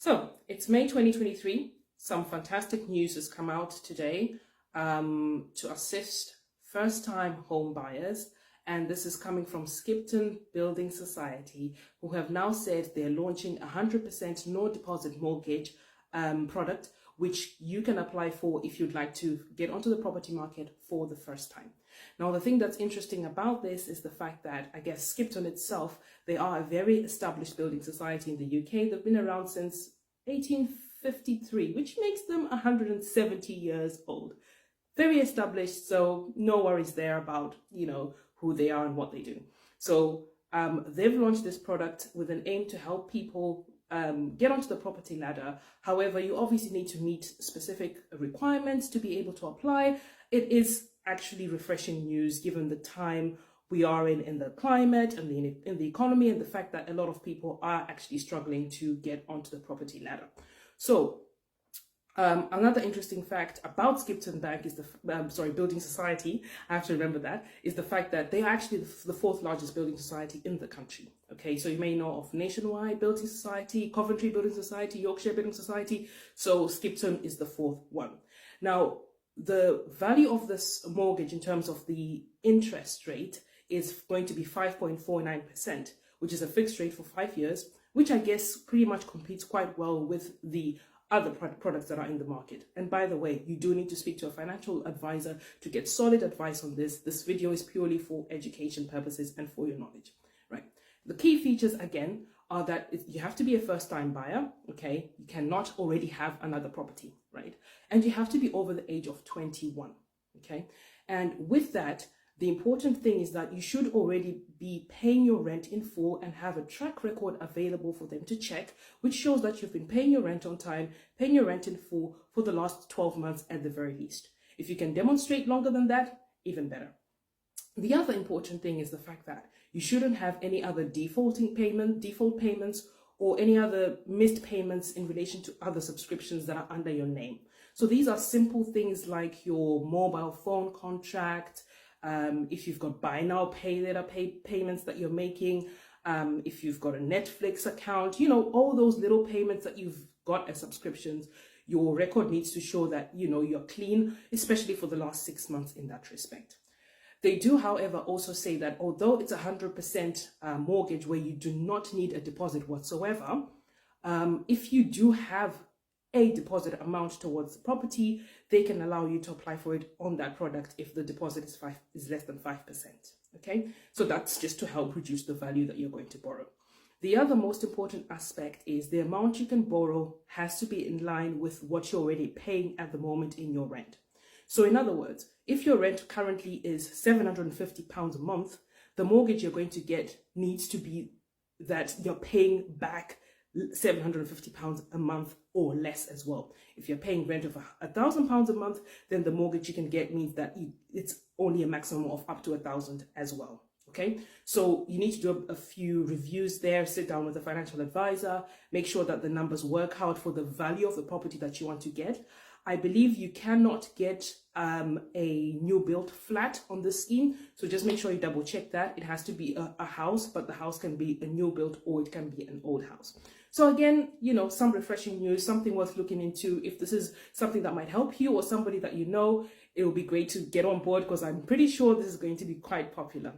So it's May 2023. Some fantastic news has come out today to assist first-time home buyers. And this is coming from Skipton Building Society, who have now said they're launching 100% no deposit mortgage product, which you can apply for if you'd like to get onto the property market for the first time. Now, the thing that's interesting about this is the fact that, I guess, Skipton itself, they are a very established building society in the UK. They've been around since 1853, which makes them 170 years old. Very established, so no worries there about, who they are and what they do. So they've launched this product with an aim to help people get onto the property ladder. However, you obviously need to meet specific requirements to be able to apply. It is actually refreshing news given the time we are in the climate and in the economy, and the fact that a lot of people are actually struggling to get onto the property ladder. So another interesting fact about Skipton Bank is Building Society, I have to remember that, is the fact that they are actually the fourth largest building society in the country. Okay, so you may know of Nationwide Building Society, Coventry Building Society, Yorkshire Building Society. So Skipton is the fourth one. Now, the value of this mortgage in terms of the interest rate is going to be 5.49%, which is a fixed rate for 5 years, which I guess pretty much competes quite well with the other products that are in the market. And by the way, you do need to speak to a financial advisor to get solid advice on this. This video is purely for education purposes and for your knowledge, right? The key features, again, are that you have to be a first-time buyer, okay? You cannot already have another property, right? And you have to be over the age of 21, okay? And with that, the important thing is that you should already be paying your rent in full and have a track record available for them to check, which shows that you've been paying your rent on time, paying your rent in full for the last 12 months at the very least. If you can demonstrate longer than that, even better. The other important thing is the fact that you shouldn't have any other default payments, or any other missed payments in relation to other subscriptions that are under your name. So these are simple things like your mobile phone contract, if you've got buy now, pay later payments that you're making, if you've got a Netflix account, all those little payments that you've got as subscriptions, your record needs to show that, you're clean, especially for the last 6 months in that respect. They do, however, also say that although it's 100% mortgage where you do not need a deposit whatsoever, if you do have a deposit amount towards the property, they can allow you to apply for it on that product if the deposit is less than 5%. Okay, so that's just to help reduce the value that you're going to borrow. The other most important aspect is the amount you can borrow has to be in line with what you're already paying at the moment in your rent. So in other words, if your rent currently is £750 a month, the mortgage you're going to get needs to be that you're paying back £750 a month or less as well. If you're paying rent of £1,000 a month, then the mortgage you can get means that it's only a maximum of up to 1,000 as well. Okay, so you need to do a few reviews there, sit down with a financial advisor, make sure that the numbers work out for the value of the property that you want to get. I believe you cannot get a new built flat on this scheme, so just make sure you double check that. It has to be a house, but the house can be a new built or it can be an old house. So again, some refreshing news, something worth looking into. If this is something that might help you or somebody that you know, it will be great to get on board because I'm pretty sure this is going to be quite popular.